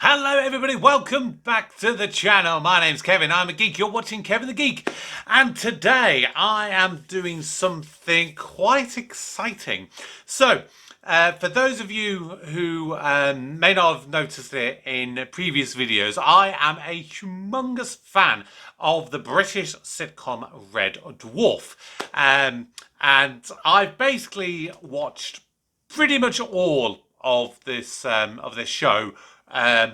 Hello everybody, welcome back to the channel. My name's Kevin, I'm a geek, you're watching Kevin the Geek. And today I am doing something quite exciting. So, for those of you who may not have noticed it in previous videos, I am a humongous fan of the British sitcom Red Dwarf. And I've basically watched pretty much all of this show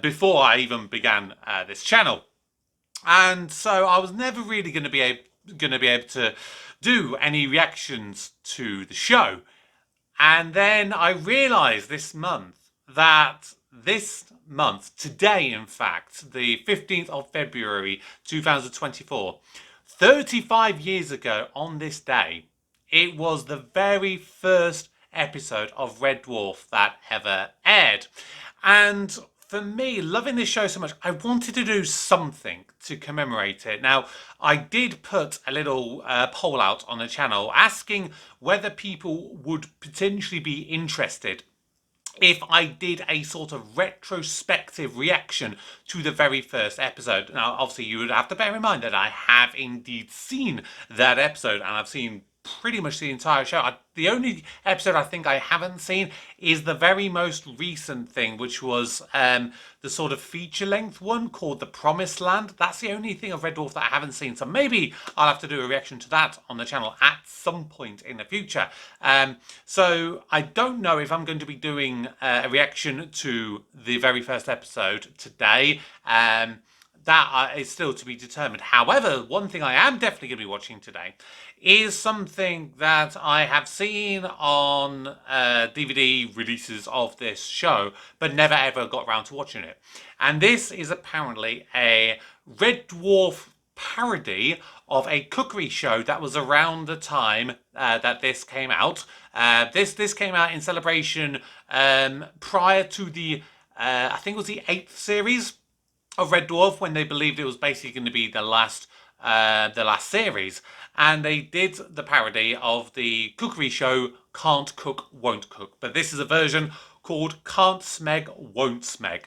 before I even began this channel, and so I was never really going to be able to do any reactions to the show. And then I realised this month that today, in fact, the 15th of February 2024, 35 years ago on this day, it was the very first episode of Red Dwarf that ever aired. And for me, loving this show so much, I wanted to do something to commemorate it. Now, I did put a little poll out on the channel asking whether people would potentially be interested if I did a sort of retrospective reaction to the very first episode. Now, obviously, you would have to bear in mind that I have indeed seen that episode, and I've seen pretty much the entire show. The only episode I think I haven't seen is the very most recent thing, which was the sort of feature-length one called The Promised Land. That's the only thing of Red Dwarf that I haven't seen, so maybe I'll have to do a reaction to that on the channel at some point in the future. So I don't know if I'm going to be doing a reaction to the very first episode today. That is still to be determined. However, one thing I am definitely going to be watching today is something that I have seen on DVD releases of this show, but never ever got around to watching it. And this is apparently a Red Dwarf parody of a cookery show that was around the time that this came out. This came out in celebration prior to the, I think it was the 8th series of Red Dwarf, when they believed it was basically going to be the last series, and they did the parody of the cookery show Can't Cook, Won't Cook. But this is a version called Can't Smeg, Won't Smeg.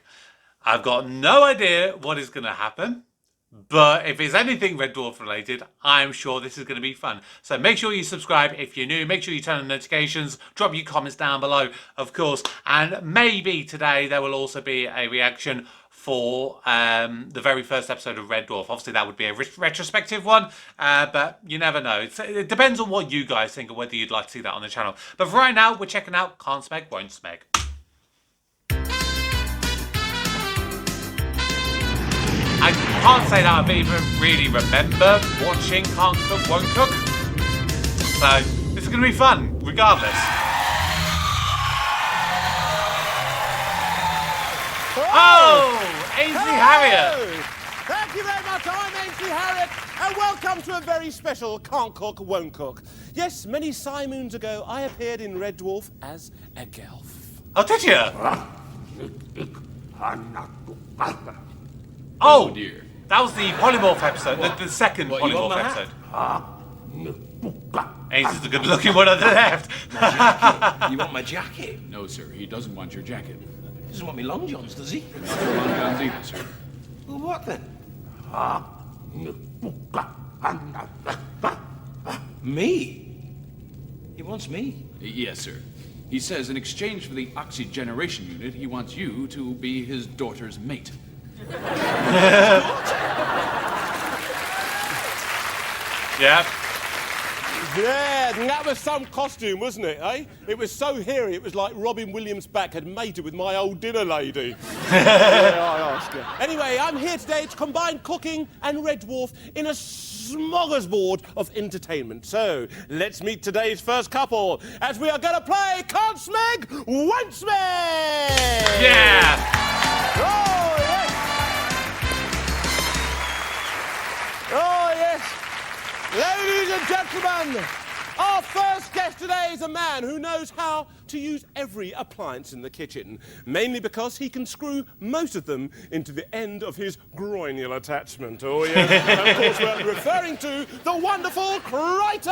I've got no idea what is going to happen, but if it's anything Red Dwarf related, I'm sure this is going to be fun. So make sure you subscribe if you're new. Make sure you turn on notifications. Drop your comments down below, of course. And maybe today there will also be a reaction for the very first episode of Red Dwarf. Obviously, that would be a retrospective one, but you never know. It depends on what you guys think and whether you'd like to see that on the channel. But for right now, we're checking out Can't Smeg, Won't Smeg. I can't say that I've even really remember watching Can't Cook, Won't Cook. So this is going to be fun, regardless. Oh, Ainsley Harriet. Thank you very much. I'm Ainsley Harriet, and welcome to a very special Can't Cook, Won't Cook. Yes, many moons ago, I appeared in Red Dwarf as a GELF. Oh, did you? Oh, dear. That was the Polymorph episode, the second Polymorph episode. Ainsley's the good-looking one on the left. You want my jacket? No, sir, he doesn't want your jacket. He doesn't want me long johns, does he? Not your long guns either, sir. Well, what then? Me? He wants me. Yes, sir. He says in exchange for the oxygeneration unit, he wants you to be his daughter's mate. Yeah. Yeah, that was some costume, wasn't it, eh? It was so hairy, it was like Robin Williams' back had mated with my old dinner lady. Yeah, I ask you. Anyway, I'm here today to combine cooking and Red Dwarf in a smorgasbord of entertainment. So, let's meet today's first couple, as we are going to play Can't Smeg, Won't Smeg! Yeah. Oh, yes! Oh, yes! Ladies and gentlemen, our first guest today is a man who knows how to use every appliance in the kitchen, mainly because he can screw most of them into the end of his groinal attachment. Oh, yes. And of course, we're referring to the wonderful Kryten!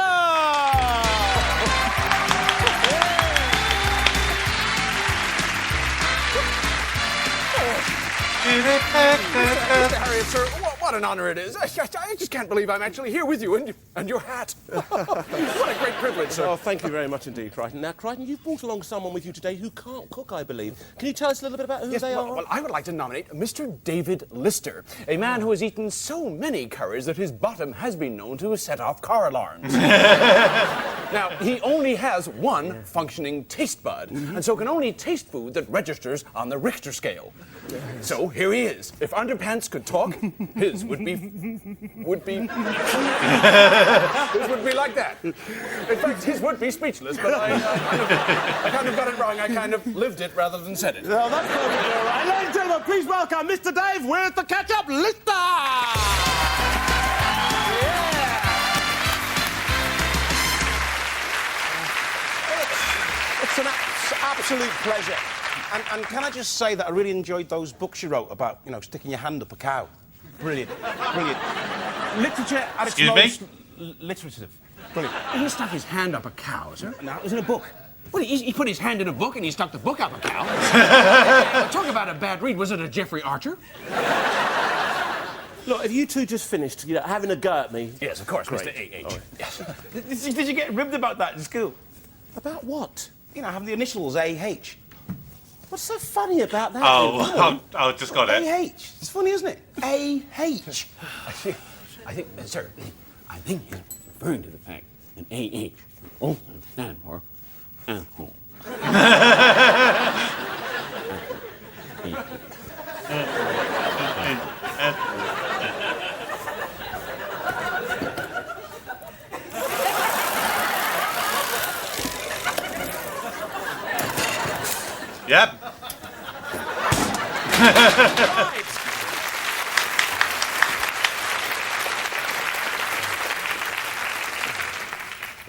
Mr. Harriet, sir, what an honor it is. I just can't believe I'm actually here with you and your hat. What a great privilege, sir. Oh, thank you very much indeed, Kryten. Now, Kryten, you've brought along someone with you today who can't cook, I believe. Can you tell us a little bit about who they are? Well, I would like to nominate Mr. David Lister, a man who has eaten so many curries that his bottom has been known to set off car alarms. Now, he only has one functioning taste bud, and so can only taste food that registers on the Richter scale. So here he is. If underpants could talk, his would be his would be like that. In fact, his would be speechless, but I kind of got it wrong. I kind of lived it rather than said it. Well, that's perfectly all right. Ladies and gentlemen, please welcome Mr. Dave with the ketchup lister! It's an absolute pleasure. And can I just say that I really enjoyed those books you wrote about, you know, sticking your hand up a cow. Brilliant. Brilliant. Literature at its most literative. Brilliant. He didn't stuck his hand up a cow, sir. No, it was in a book. Well, he put his hand in a book and he stuck the book up a cow. Talk about a bad read. Was it a Jeffrey Archer? Look, have you two just finished, you know, having a go at me? Yes, of course, Great. Mr. A.H. All right. Yes. Did you get ribbed about that in school? About what? You know, having the initials A-H. What's so funny about that? Oh, just got it. A-H. It's funny, isn't it? A-H. I think, sir, I think he's referring to the fact that A.H. also stands for asshole. Yep.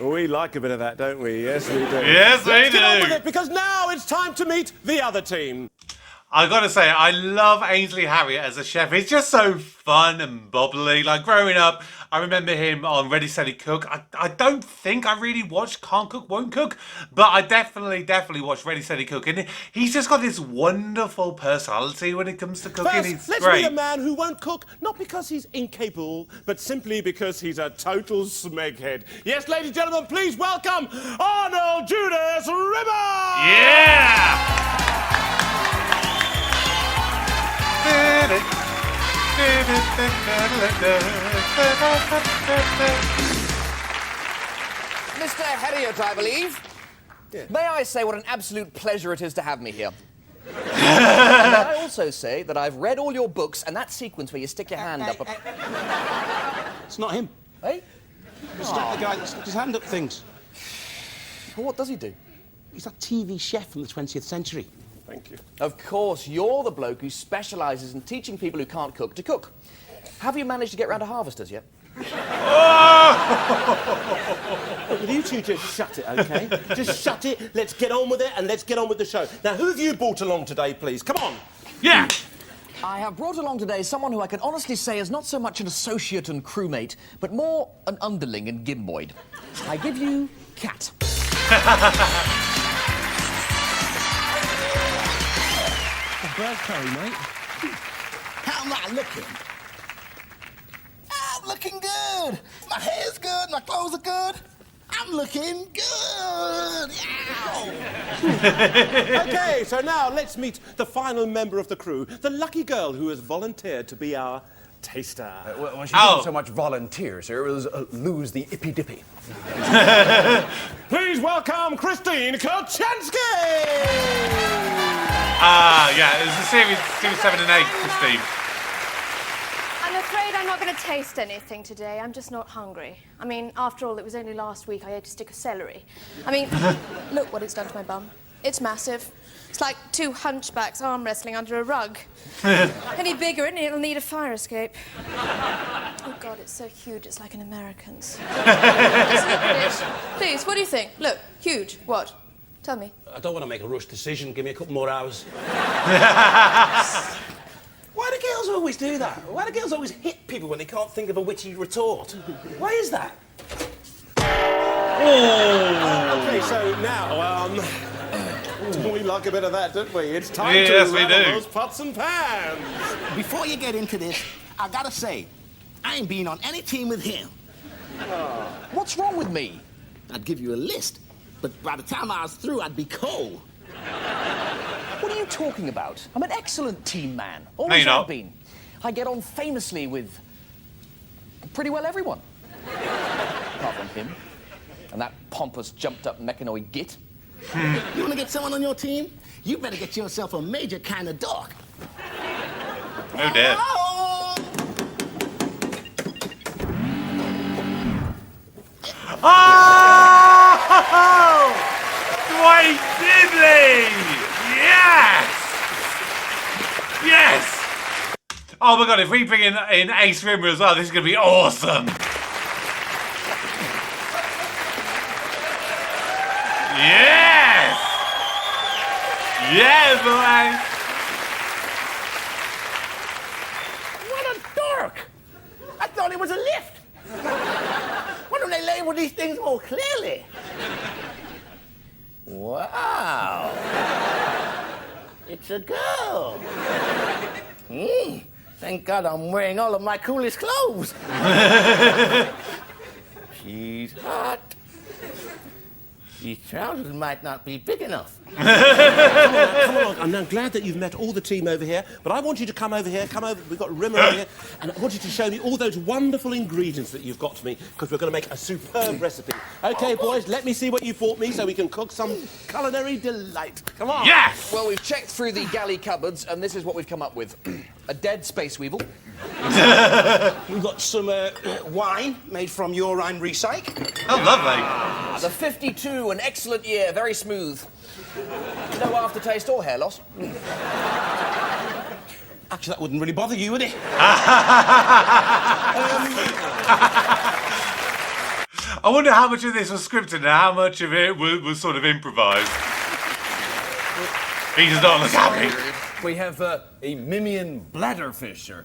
We like a bit of that, don't we? Yes, we do. Yes, we Let's get on do. with it, because now it's time to meet the other team. I gotta say, I love Ainsley Harriet as a chef. He's just so fun and bubbly. Like, growing up, I remember him on Ready, Steady, Cook. I don't think I really watched Can't Cook, Won't Cook, but I definitely watched Ready, Steady, Cook. And he's just got this wonderful personality when it comes to cooking. First, He's let's great. meet a man who won't cook, not because he's incapable, but simply because he's a total smeghead. Yes, ladies and gentlemen, please welcome Arnold Judas Rimmer! Yeah! Mr. Harriet, I believe. Yeah. May I say what an absolute pleasure it is to have me here? And may I also say that I've read all your books, and that sequence where you stick your hand up... It's not him. Hey? It's not the guy that stuck his hand up things. Well, what does he do? He's that TV chef from the 20th century. Thank you. Of course, you're the bloke who specialises in teaching people who can't cook to cook. Have you managed to get round to harvesters yet? Look, will you two just shut it, OK? Just shut it, let's get on with it, and let's get on with the show. Now, who have you brought along today, please? Come on. Yeah! I have brought along today someone who I can honestly say is not so much an associate and crewmate, but more an underling and gimboid. I give you Cat. Bird curry, mate. How am I looking? I'm looking good. My hair's good, my clothes are good. I'm looking good. Yeah. OK, so now let's meet the final member of the crew, the lucky girl who has volunteered to be our taster. Well, she didn't so much volunteer, sir. It was lose the ippy-dippy. Please welcome Christine Kolchansky! Yeah, it was the series 7 and 8, Christine. I'm afraid I'm not going to taste anything today. I'm just not hungry. I mean, after all, it was only last week I ate a stick of celery. I mean, look what it's done to my bum. It's massive. It's like two hunchbacks arm wrestling under a rug. Any bigger and it'll need a fire escape. Oh, God, it's so huge, it's like an American's. Please, what do you think? Look, huge. What? Tell me. I don't want to make a rush decision. Give me a couple more hours. Why do girls always do that? Why do girls always hit people when they can't think of a witty retort? Why is that? OK, so now, We like a bit of that, don't we? It's time Yes, to we rattle do. those pots and pans. Before you get into this, I gotta say, I ain't been on any team with him. What's wrong with me? I'd give you a list, but by the time I was through, I'd be cold. What are you talking about? I'm an excellent team man. No, Always you're have not. been. I get on famously with pretty well everyone. Apart from him. And that pompous, jumped-up mechanoid git. You wanna get someone on your team? You better get yourself a major kind of dog. Oh dear. Oh! Oh! Dwight Diddley! Yes! Yes! Oh my god, if we bring in Ace Rimmer as well, this is going to be awesome! Yes! Yeah, boy! What a dork! I thought it was a lift. Why don't they label these things more clearly? Wow. It's a girl. Thank God I'm wearing all of my coolest clothes. She's hot. These trousers might not be big enough. Come on. I'm glad that you've met all the team over here, but I want you to come over here. Come over. We've got Rimmer here, and I want you to show me all those wonderful ingredients that you've got to me, because we're going to make a superb recipe. Okay, boys, let me see what you brought me so we can cook some culinary delight. Come on. Yes! Well, we've checked through the galley cupboards, and this is what we've come up with. A dead space weevil. We've got some wine made from urine recycle. Oh, lovely. The 52, an excellent year, very smooth. No aftertaste or hair loss. Actually, that wouldn't really bother you, would it? I wonder how much of this was scripted and how much of it was sort of improvised. He does not look happy. We have a Mimian bladderfisher.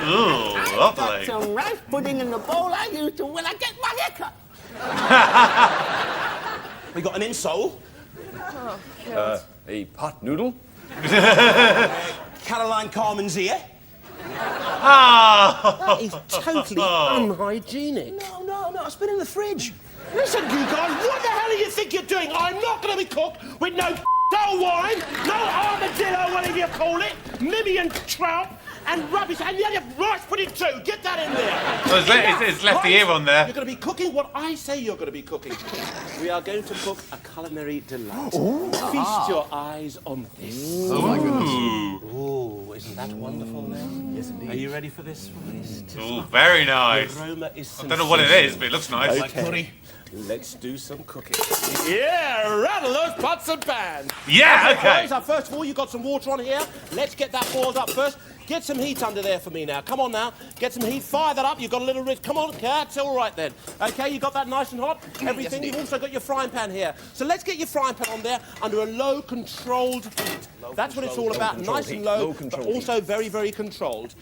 Ooh, Got lovely. some rice pudding in the bowl I use to when I get my haircut. We got an insole. A pot noodle. Caroline Carmen's ear. Ah! That is totally unhygienic. No, it's been in the fridge. Listen, you guys, what the hell do you think you're doing? I'm not going to be cooked with no wine, no armadillo, whatever you call it, Mimian trout, and rubbish, and you have rice pudding too. Get that in there. Well, it's left the ear on there. You're going to be cooking what I say you're going to be cooking. We are going to cook a culinary delight. Feast your eyes on this. Oh my goodness. Oh, isn't that wonderful now? Yes, indeed. Are you ready for this? Ooh, very nice. The aroma is I don't know what it is, but it looks nice. Okay. Let's do some cooking. Yeah, rattle those pots and pans. Yeah, okay. Boys, first of all, you got some water on here. Let's get that boiled up first. Get some heat under there for me now. Come on now. Get some heat. Fire that up. You've got a little ridge. Come on. That's all right then. Okay, you got that nice and hot? Everything. You've also got your frying pan here. So let's get your frying pan on there under a low controlled heat. That's what it's all about. Nice and low, but also very, very controlled.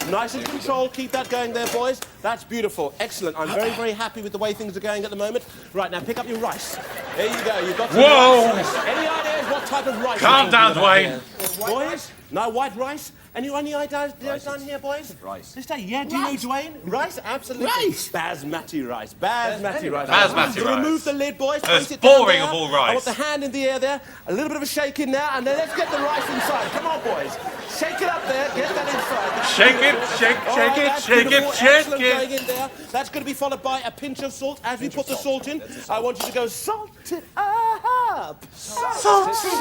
Nice and controlled. Keep that going there, boys. That's beautiful. Excellent. I'm very, very happy with the way things are going at the moment. Right, now pick up your rice. There you go. You've got some Whoa! rice. Any ideas what type of rice? Calm you're down, talking Dwayne. about here? Boys? No white rice? Any ideas down here, boys? Rice. Just yeah, do you know Dwayne? Rice, absolutely. Rice. Basmati rice. Basmati rice. Basmati rice. Remove the lid, boys. That's Place it down boring there. of all rice. I want the hand in the air there. A little bit of a shake in now, and then let's get the rice inside. Come on, boys. Shake it up there. Get that inside. That's Shake it, beautiful. shake All it, right, that's shake it, beautiful. shake Excellent it. going in there. That's going to be followed by a pinch of salt. As we put the salt in, I want you to go salt it up. Salt it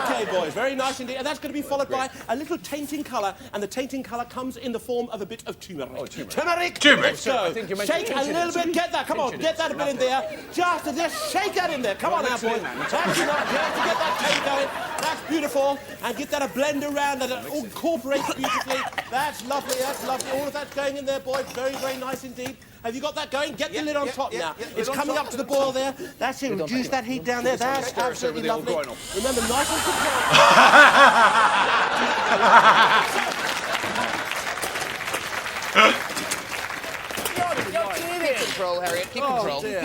Okay, boys, very nice indeed. And that's going to be followed by a little tainting colour, and the tainting colour comes in the form of a bit of turmeric. Turmeric! Turmeric. So, shake a little bit, get that, come on, get that a bit in there. Just shake that in there. Come on now, boys. That's enough, you have to get that taint going. That's beautiful. And get that a blend around that it all incorporates beautifully. That's lovely, that's lovely. All of that's going in there, boys. Very, very nice indeed. Have you got that going? Get the lid on top now. It's coming up to the boil there. That's it. Reduce that heat down there. That's absolutely lovely. Remember, nice and controlled. You're kidding. control, Harriet. Keep control. Dear.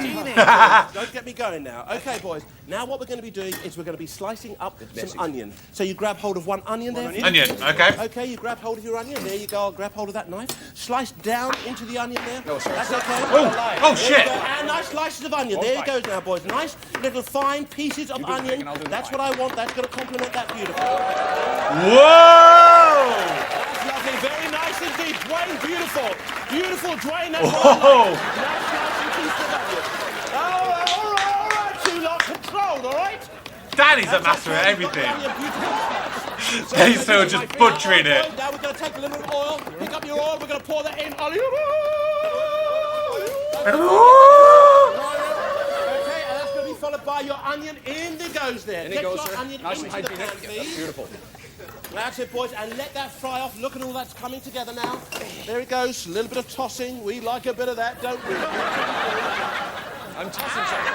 Don't get me going now. Okay, boys. Now what we're going to be doing is we're going to be slicing up some onion. So you grab hold of one onion there. Onion, okay. Okay, you grab hold of your onion. There you go. I'll grab hold of that knife. Slice down into the onion there. No, sorry. That's okay. Oh, shit. And nice slices of onion. There it goes now, boys. Nice little fine pieces of onion. That's what I want. That's going to complement that beautifully. Whoa! That's lovely. Very nice indeed. Dwayne, beautiful. Beautiful, Dwayne. That's Whoa! nice slicing piece of onion. All right. You lot controlled, all right? Daddy's a master at everything. He's still just butchering it. Now we're going to take a little bit of oil. Pick up your oil. We're going to pour that in. Okay, and that's going to be followed by your onion. In it goes there. Get your onion into the pan, please. That's beautiful. That's it, boys, and let that fry off. Look at all that's coming together now. There it goes. A little bit of tossing. We like a bit of that, don't we? I'm tossing something.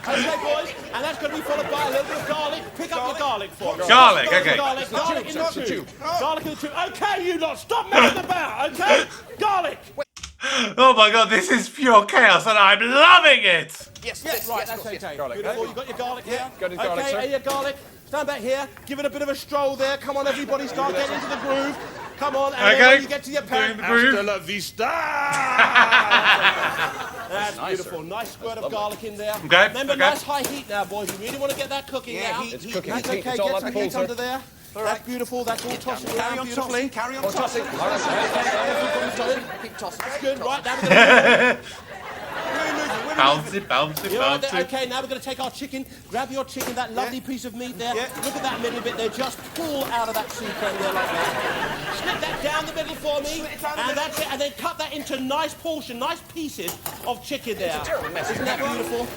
Okay, boys, and that's going to be followed by a little bit of garlic. Pick up your garlic for me. Garlic, okay. Garlic in the tube. Garlic in the tube. Okay, you lot, stop messing about, okay? Garlic. Oh my god, this is pure chaos and I'm loving it! Yes, Right, that's okay. Garlic, Beautiful. You got your garlic here? got his garlic, sir. Okay, your garlic. Stand back here. Give it a bit of a stroll there. Come on, everybody, start getting into the groove. Come on, and then when you get to your pan, Doing the groove. hasta la vista. That's beautiful. Nice squirt of garlic in there. Okay, Remember, nice high heat now, boys. We really want to get that cooking now. It's cooking. That's It's okay. it's all Get up some cool, heat sir. under there. That's beautiful. That's all tossing around beautifully. Carry on Tossing. Keep tossing. That's good. Right, now we're going to Bounce it, bounce it, You're right bounce there. it. Okay, now we're going to take our chicken. Grab your chicken, that lovely piece of meat there. Look at that middle bit there. Just pull out of that soup there like that. Snip that down the middle for me. And that's it. And then cut that into nice portion, nice pieces of chicken there. It's a terrible mess. Isn't that beautiful?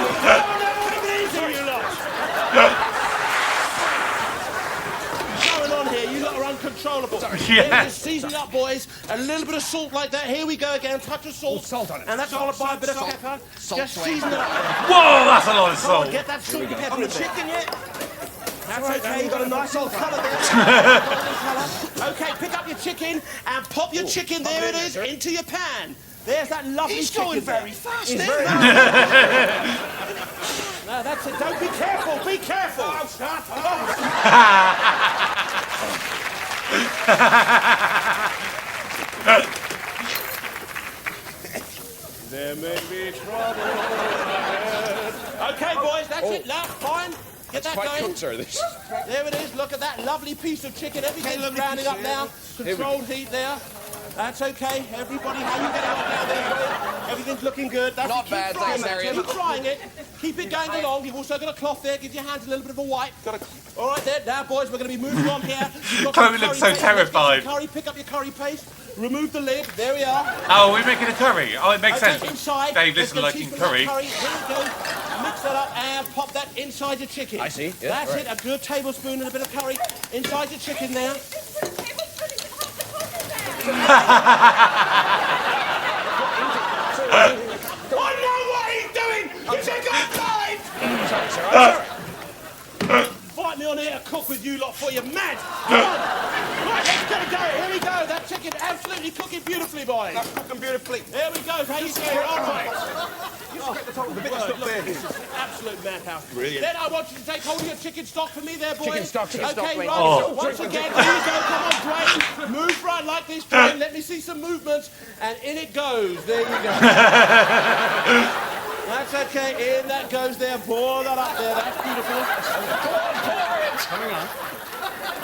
Easy, you lot. You lot are uncontrollable. Yeah. Just season it up, boys. A little bit of salt like that. Here we go again. Touch of salt. Salt on it. And that's followed by a bit of pepper. Just season it up. Whoa, that's a lot of Come on, salt. get that salt and pepper in there. Chicken yet? That's okay. You've got a nice old colour there. Okay, pick up your chicken and pop your chicken. There it is into your pan. There's that lovely He's chicken. going very fast, isn't he? No, that's it. Don't be careful. Be careful. There may be trouble ahead. Okay, boys, that's it. Now, fine. Get that Quite going. cooked, sir, this. There it is. Look at that lovely piece of chicken. Everything's rounding up now. Controlled heat there. That's okay. Everybody, how you getting on down there? Everything's looking good. That's Not it. bad, Keep frying thanks, it. Harriet. Keep frying it. Keep it going along. You've also got a cloth there. Give your hands a little bit of a wipe. All right, there. Now, boys, we're going to be moving on here. Chloe looks so terrified. Curry. Pick up your curry paste. Remove the lid. There we are. Oh, we're making a curry. Oh, it makes Okay, sense. inside. Dave Let's doesn't go like teaspoon eating of curry. Here we go. Mix that up and pop that inside your chicken. I see. Yeah, That's right. it. A good tablespoon and a bit of curry inside your chicken there. I know what he's doing! He's a good time! Sorry, sir. I'm sorry. Fight me on here to cook with you lot for you mad! Come on! Right, let's get it going. Here we go. That chicken absolutely cooking beautifully, boys. That's cooking beautifully. There we go. How you doing? All right. The bit stuck there. This is an absolute madhouse. Brilliant. Then I want you to take hold of your chicken stock for me there, boys. Chicken stock, Okay, Dwayne. right. Oh. So once again, here you go. Come on, Dwayne. Move right like this, Dwayne. Let me see some movements. And in it goes. There you go. That's okay. In that goes there. Pour that up there. That's beautiful. Pour it. Coming on.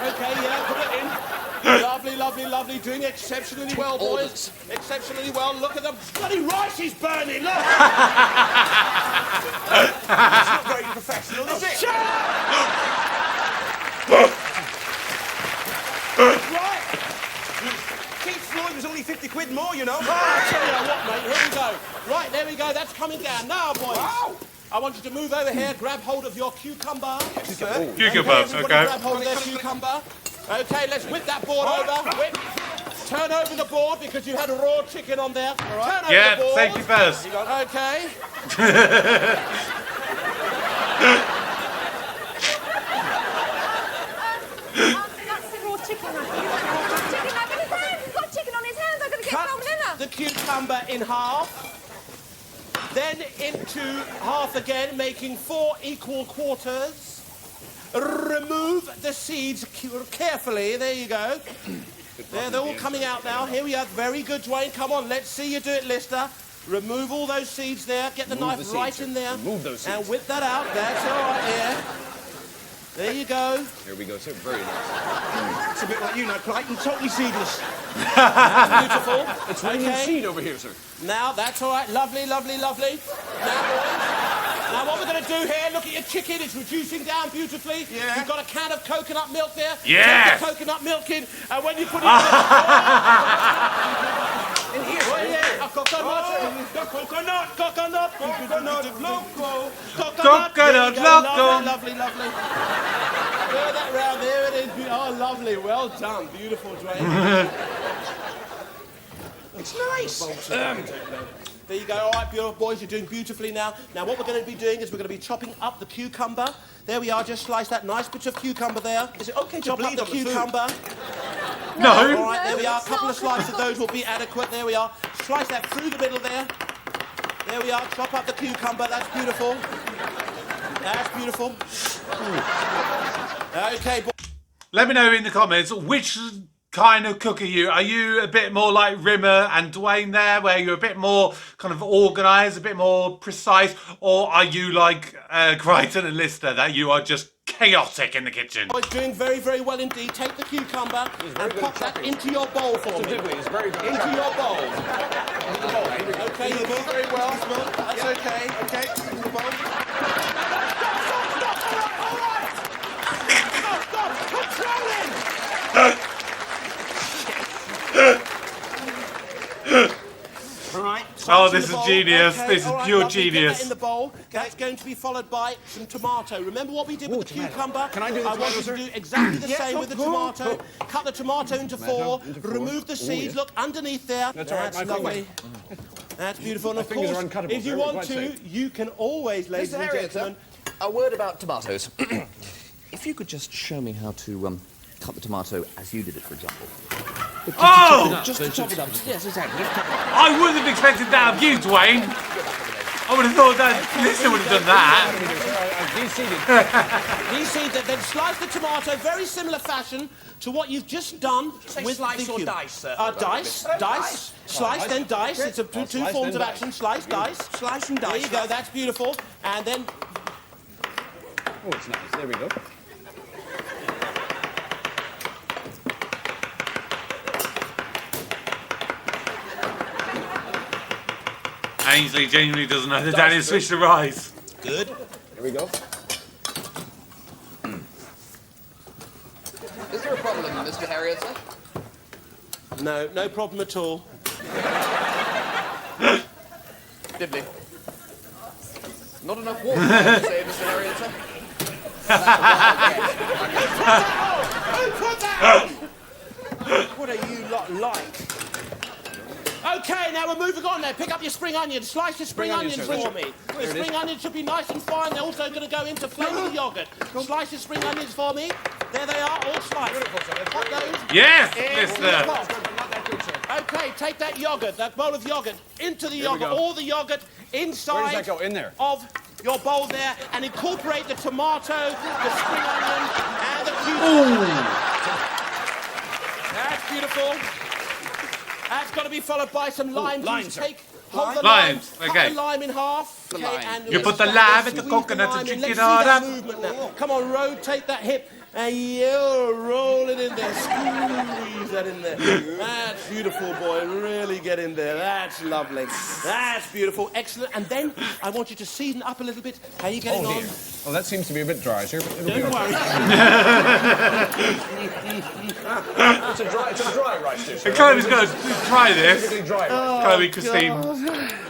Okay, yeah, put it in. Lovely, lovely, lovely. Doing exceptionally well, boys. Exceptionally well. Look at the bloody rice is burning. Look. It's not very professional, is it? Shut up! Right. Keith Floyd was only 50 quid more, you know. I tell you what, mate. Here we go. Right, there we go. That's coming down. Now, boys. Wow. I want you to move over here. Grab hold of your cucumber. Cucumbers, Everybody okay. grab hold of their cucumber. Okay, let's whip that board over. Whip. Turn over the board because you had a raw chicken on there. Turn over the Yeah, board. safety first. Okay. cucumber in half. Then into half again, making 4 equal quarters. Remove the seeds carefully. There you go. There, they're all coming out now. Here we are. Very good, Dwayne. Come on, let's see you do it, Lister. Remove all those seeds there. Get the knife right in there. Remove those seeds. And whip that out. That's all right there. There you go. Here we go, sir. Very nice. It's a bit like you now, Kryten. Totally seedless. Beautiful. It's raining seed over here, sir. Now, that's all right. Lovely, lovely, lovely. Now, what we're going to do here, look at your chicken. It's reducing down beautifully. Yeah. You've got a can of coconut milk there. Yeah. Take the coconut milk in, and when you put it in here. Oh, yeah. Coconut. Loco. Coconut loco. Lovely, lovely. Throw that round there. It is. Oh, lovely. Well done. Beautiful, Dwayne. It's nice. There you go. All right, beautiful boys, you're doing beautifully now. Now, what we're going to be doing is we're going to be chopping up the cucumber. There we are. Just slice that nice bit of cucumber there. Is it okay to Chop up bleed the on the food? cucumber. No. All right, there we are. A couple of slices of those will be adequate. There we are. Slice that through the middle there. There we are. Chop up the cucumber. That's beautiful. That's beautiful. Okay, boys. Let me know in the comments which kind of cook are you? Are you a bit more like Rimmer and Dwayne there, where you're a bit more kind of organised, a bit more precise, or are you like Kryten and Lister, that you are just chaotic in the kitchen? Boys, doing very, very well indeed. Take the cucumber and pop that into your bowl for me. It's very good. Into your bowl. Okay, you do very well. That's okay. Okay, in the bowl. Stop! Controlling! All right. Oh, this is genius. This is all right, pure lovely. Get genius. that in the bowl. That's going to be followed by some tomato. Remember what we did with the cucumber? Can I do the I want you tomato, to sir? do exactly the same with the tomato. Cut the tomato into four. into four. Remove the seeds. Look underneath there. That's all right, my lovely. That's beautiful. And of fingers course, are uncuttable, if you sir, want quite to, safe. you can always, ladies Mr. and Harriet, gentlemen. a word about tomatoes. If you could just show me how to cut the tomato as you did it, for example. Oh! Just to chop it up. Yes, exactly. Just chop it up. I wouldn't have expected that of you, Dwayne. I would have thought that Lister would have done that. Deseed it, then slice the tomato, very similar fashion to what you've just done with slice the or cube. dice, sir? Dice, slice, then dice. It's two slice, forms then of action. Slice, dice. Slice and There dice. you go, that's beautiful. And then, Oh, it's nice. There we go. Ainsley genuinely doesn't know that Daniel switched the rice. good. Here we go. Is there a problem, Mr. Harriet, sir? No problem at all. Diddly. Not enough water, I have to say, Mr. Harriet, sir. Who put that on? What are you lot like? Okay, now we're moving on there. Pick up your spring onions. Slice your spring onions sir. for me. The spring onions should be nice and fine. They're also going to go into flavour the yoghurt. Slice your spring onions for me. There they are, all sliced. Pop those. Yes, into the Lister. pot. Okay, take that yoghurt, that bowl of yoghurt, into the yoghurt, go. all the yoghurt Where inside does that go? In there? of your bowl there, and incorporate the tomato, the spring onion, and the cucumber. That's beautiful. That's got to be followed by some lime lime, juice. sir. Hold the Limes, lime, okay. cut the lime in half. The Okay, lime. and You put the let's lime and the squeeze coconut lime and in. drink Let's it see all that up. movement now. Come on, rotate that hip. And you roll it in there. Squeeze that in there. That's beautiful, boy. Really get in there. That's lovely. That's beautiful. Excellent. And then I want you to season up a little bit. How are you getting on? Well, that seems to be a bit dry, sir, but it'll be Don't okay. worry. It's a dry rice dish. And Chloe's going to try this. Really dry rice. Chloe, Christine.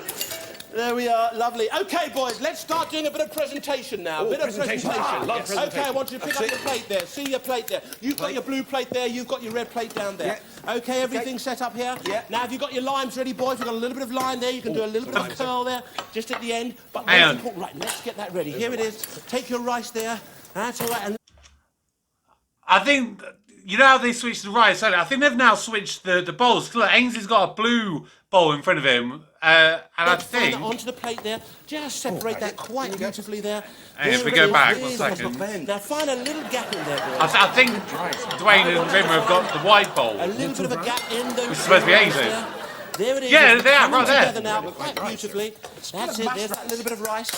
There we are, lovely. Okay, boys, let's start doing a bit of presentation now. Oh, bit presentation. of presentation. Love presentation. Okay, I want you to pick up your plate there. See your plate there. You've got your blue plate there. You've got your red plate down there. Okay, everything's set up here. Yeah. Now, have you got your limes ready, boys? We've got a little bit of lime there. You can do a little bit of curl there, just at the end. But Hang most on. important, right, let's get that ready. Here it is. Take your rice there. That's all right. And I think you know how they switched the rice earlier? I think they've now switched the bowls. Look, Ainsley's got a blue bowl in front of him, and I think... onto the plate there. Just separate that quite beautifully there. Hey, if we go back 1 second. Now find a little gap in there, boys. I think Dwayne and Rimmer have got the white bowl. A little bit of a gap in those. Which is supposed to be Ainsley. There it is. Yeah, It's they are, coming right there. together now, quite beautifully. That's it. There's that little bit of rice.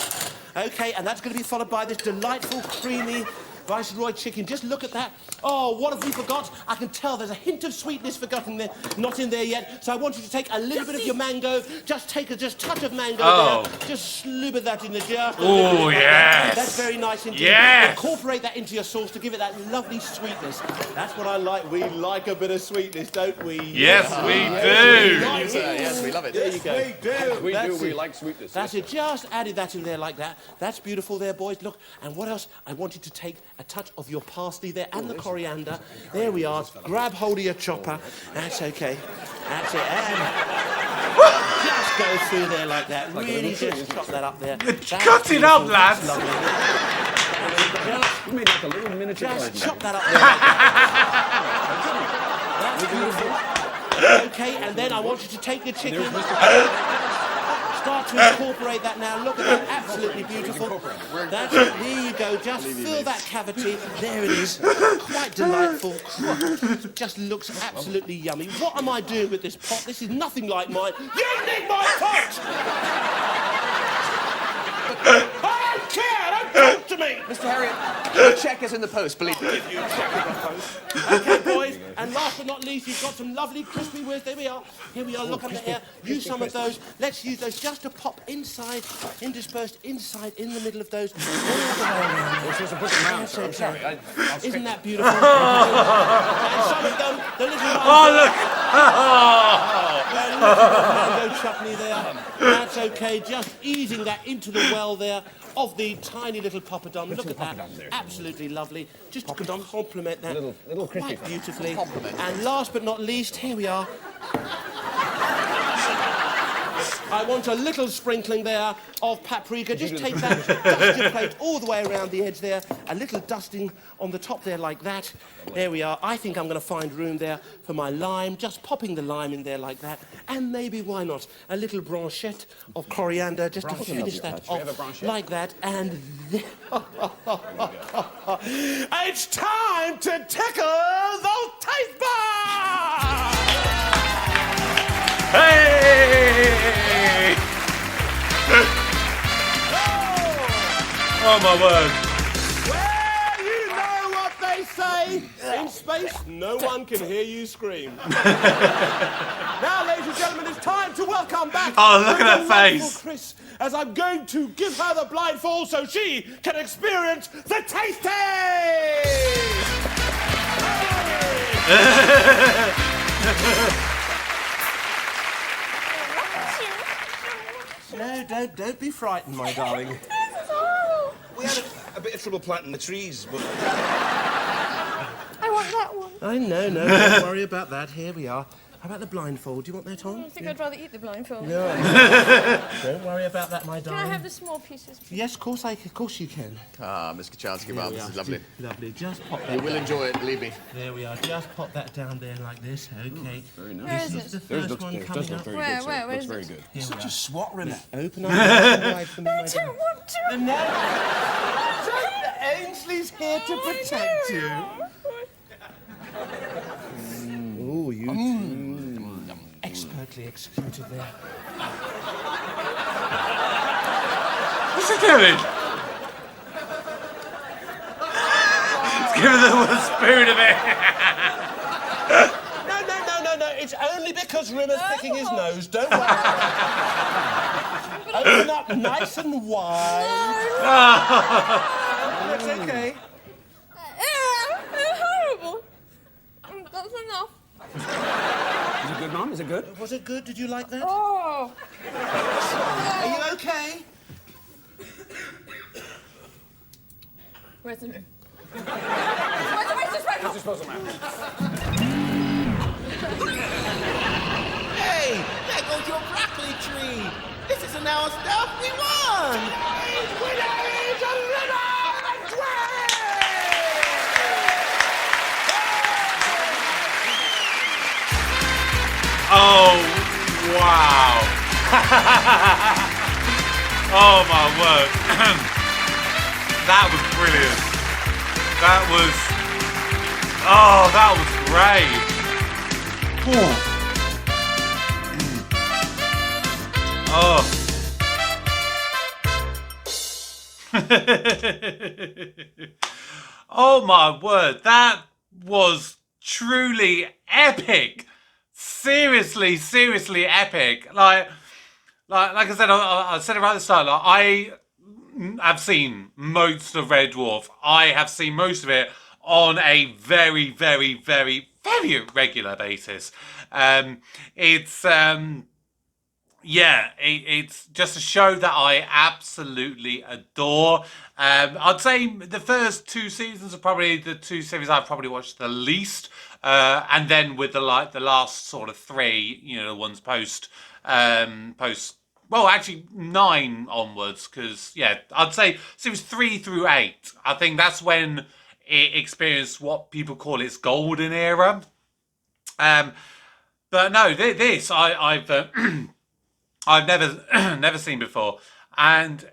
Okay, and that's going to be followed by this delightful, creamy Viceroy chicken. Just look at that. Oh, what have we forgot? I can tell there's a hint of sweetness forgotten there, not in there yet. So I want you to take a little bit of your mango. Just take a touch of mango there. Just slither that in the jar. Oh, yes. That's very nice indeed. Yes. Incorporate that into your sauce to give it that lovely sweetness. That's what I like. We like a bit of sweetness, don't we? Yes, we do. Yes, we love it. There you go. We That's do. We it. like sweetness. That's it. Just added that in there like that. That's beautiful there, boys. Look, and what else? I want you to take a touch of your parsley there and the coriander. There we are. Grab hold of your chopper. That's okay. That's it. And just go through there like that. Really just chop that up there. Cut it up, lads. You made like a little miniature Just garden. chop that up there like that. That's beautiful. Okay, and then I want you to take the chicken. Start to incorporate that now. Look at that, absolutely beautiful. That's it. There you go. Just fill that cavity. There it is. Quite delightful. Just looks absolutely yummy. What am I doing with this pot? This is nothing like mine. You need my pot! I don't care. Don't talk to me. Mr. Harriet, the check is in the post, believe me. Okay, boys, and last but not least, you've got some lovely crispy whiz. There we are. Here we are. Look under here. Use some of those. Let's use those just to pop inside, interspersed inside, in the middle of those. All the way around. That's okay. Isn't that beautiful? And some of them, the little ones. Oh, look. Mango chutney there. That's okay. Just easing that into the well there of the tiny little poppadom. Look at that. Absolutely lovely. Just to complement that Little crispy. quite beautifully. And last but not least, here we are. I want a little sprinkling there of paprika. Just take that, dust your plate all the way around the edge there. A little dusting on the top there like that. There we are. I think I'm going to find room there for my lime. Just popping the lime in there like that. And maybe, why not, a little branchette of coriander just to finish that off like that. And it's time to tickle those taste buds! Hey! Oh, my word. Well, you know what they say. In space, no one can hear you scream. Now, ladies and gentlemen, it's time to welcome back... Oh, look at the her face. delightful Chris, as I'm going to give her the blindfold so she can experience the taste No, don't be frightened, my darling. We had a bit of trouble planting the trees, but... I want that one. I know, no, don't worry about that. Here we are. How about the blindfold? Do you want that on? I think I'd rather eat the blindfold. Don't worry about that, my Can darling. I have the small pieces, please? Yes, of course you can. Ah, Miss Kachansky, Mum, this is lovely. Lovely. Just pop You that. will enjoy it, believe me. There we are. Just pop that down there like this. Okay. Very Where nice. is This is the it? first one coming up. Where is Very it? good. Here we are. Swat, Rimmer. Open up nice and wide for me, I my don't darling. want to. Ainsley's here to protect you. Oh, you expertly executed there. What's he doing? Let's give her the spoon of it. No. It's only because Rimmer's picking his nose. Don't worry. Open up nice and wide. It's okay. They're horrible. That's enough. Is it good, Mom? Is it good? Was it good? Did you like that? Oh. Are you okay? Where's the room? Where's the Disposal map. Hey, there goes your broccoli tree. This is our stuff. We won. Oh my word. That was brilliant. That was great. Oh my word, that was truly epic. Seriously epic. Like I said, I said it right at the start. Like, I have seen most of Red Dwarf. I have seen most of it on a very regular basis. It's just a show that I absolutely adore. I'd say the first 2 seasons are probably the 2 series I've probably watched the least. And then with the last sort of 3, the ones post, well, actually 9 onwards, because I'd say series 3 through 8. I think that's when it experienced what people call its golden era. But no, this I've never seen before, and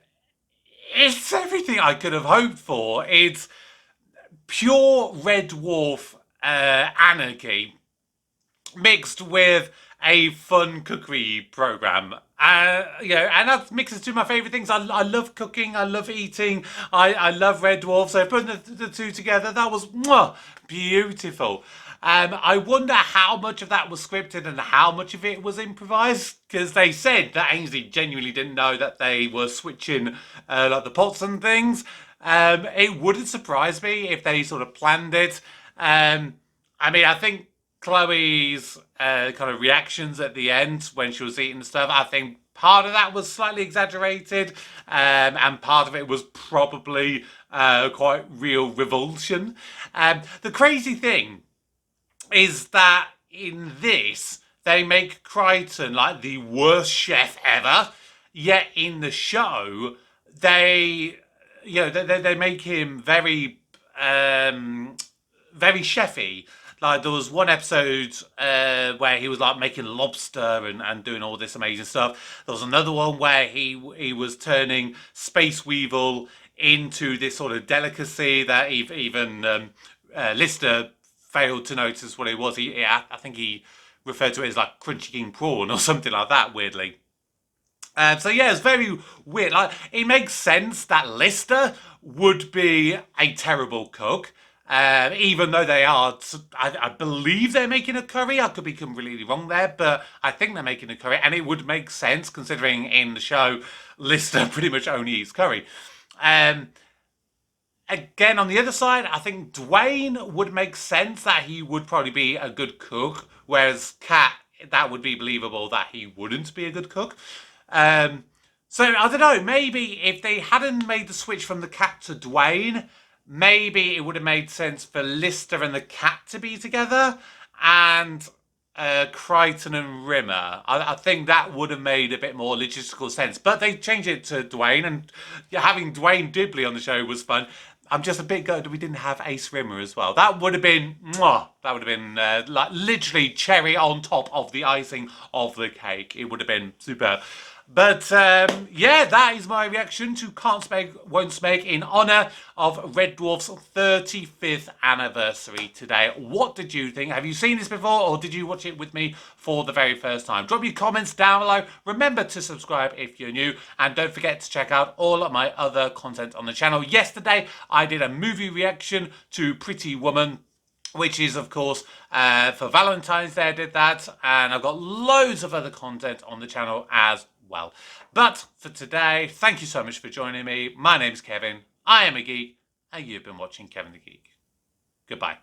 it's everything I could have hoped for. It's pure Red Dwarf anarchy mixed with a fun cookery program. And that mixes two of my favourite things. I love cooking, I love eating, I love Red Dwarf. So putting the two together, that was beautiful. I wonder how much of that was scripted and how much of it was improvised, because they said that Ainsley genuinely didn't know that they were switching like the pots and things. It wouldn't surprise me if they sort of planned it. I think Chloe's kind of reactions at the end when she was eating stuff, I think part of that was slightly exaggerated, and part of it was probably quite real revulsion. The crazy thing is that in this, they make Kryten like the worst chef ever, yet in the show, they make him very chefy. Like, there was one episode where he was like making lobster and doing all this amazing stuff. There was another one where he was turning Space Weevil into this sort of delicacy that even Lister failed to notice what it was. I think he referred to it as like crunchy king prawn or something like that, weirdly. It's very weird. Like, it makes sense that Lister would be a terrible cook. Even though they are, I believe they're making a curry. I could be completely wrong there, but I think they're making a curry, and it would make sense considering in the show, Lister pretty much only eats curry. Again, on the other side, I think Dwayne would make sense that he would probably be a good cook, whereas Cat, that would be believable that he wouldn't be a good cook. So I don't know, maybe if they hadn't made the switch from the Cat to Dwayne, maybe it would have made sense for Lister and the Cat to be together, and Kryten and Rimmer. I think that would have made a bit more logistical sense. But they changed it to Dwayne, and having Dwayne Dibley on the show was fun. I'm just a bit gutted we didn't have Ace Rimmer as well. That would have been, like literally cherry on top of the icing of the cake. It would have been superb. But that is my reaction to Can't Smeg Won't Smeg in honour of Red Dwarf's 35th anniversary today. What did you think? Have you seen this before, or did you watch it with me for the very first time? Drop your comments down below. Remember to subscribe if you're new, and don't forget to check out all of my other content on the channel. Yesterday, I did a movie reaction to Pretty Woman, which is, of course, for Valentine's Day I did that, and I've got loads of other content on the channel as well. But for today, thank you so much for joining me. My name's Kevin, I am a geek, and you've been watching Kevin the Geek. Goodbye.